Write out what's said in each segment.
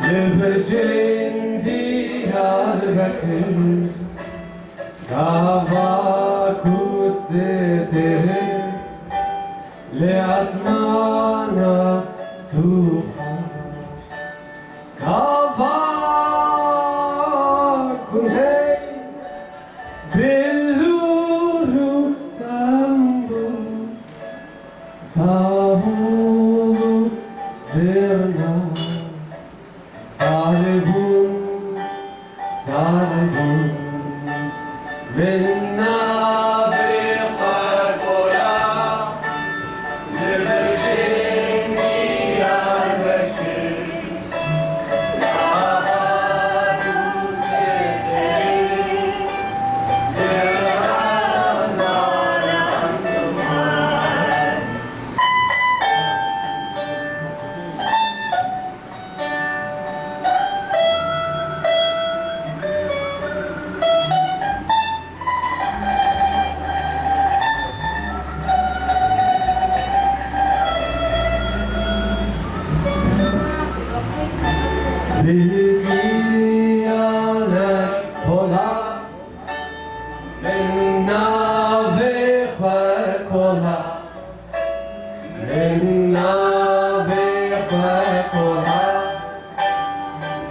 لبرجين Diyarbakır Kavaku ستر لأسمانا سوحا Kavaku hey Billuru tambur Tabulut zirna Sarbun Sarbun Minna biqarbola Libircin Diyarbakır Kavaku ستر لأسمانا سوحا Bilgiyanet kola Minna vekher kola Minna vekher kola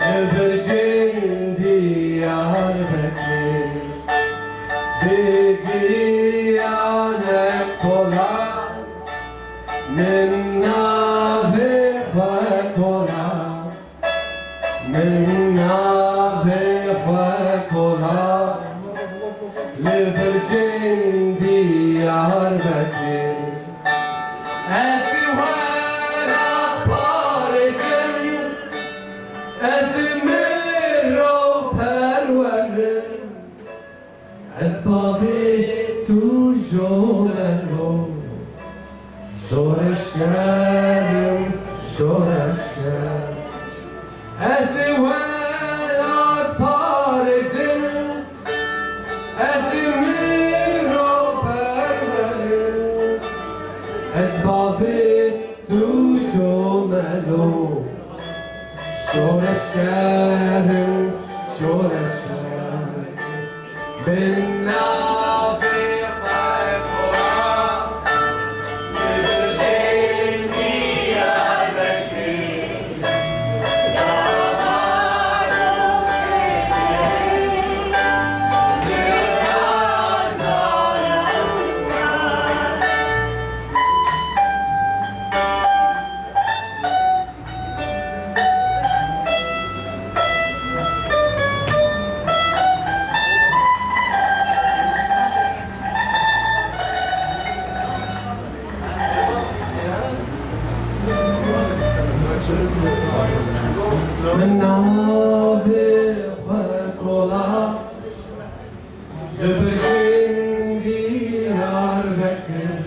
Libircin Diyarbakır Bilgiyanet kola Minna vekher kola Minna vekhola Libircin Diyarbakır Esverat Paris'im Esmiro perverim Esbabi tu jomelo Şoreşkerim, şoreşkerim Esvelat Paris'im Esmiro perverim Esbabi tu jomelo Şoreşkerim, şoreşkerim Minna biqarbola Libircin Diyarbakır Kavaku ستر لأسمانا Minna vekhola Libircin Diyarbakır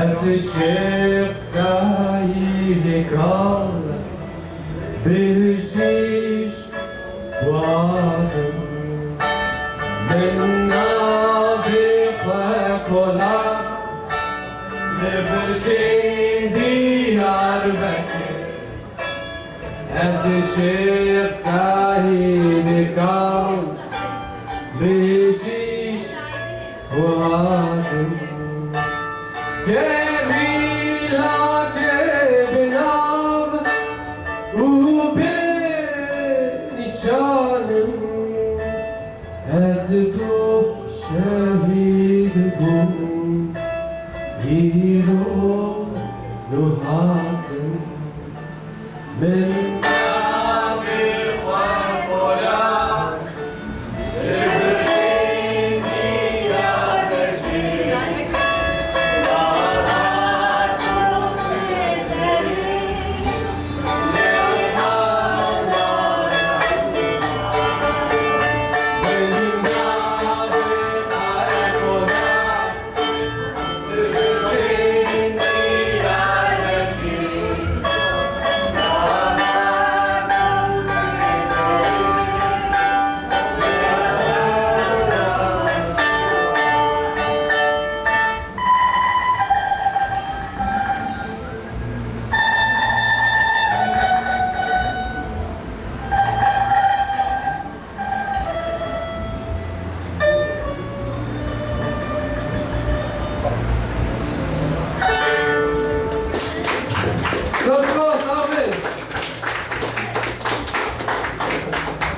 Ez Şeyh Said kal Bişiş vadım Minna vekhola Libircin Diyarbakır Ez Şeyh Said kal Bişiş vadım Kevila kebinav U benişanım Ez tu şehid bum Hiro nuhatım Minna biqarbola Libircin Diyarbakır Kavaku ستر لأسمانا Minna biqarbola Libircin Diyarbakır Kavaku Let's go.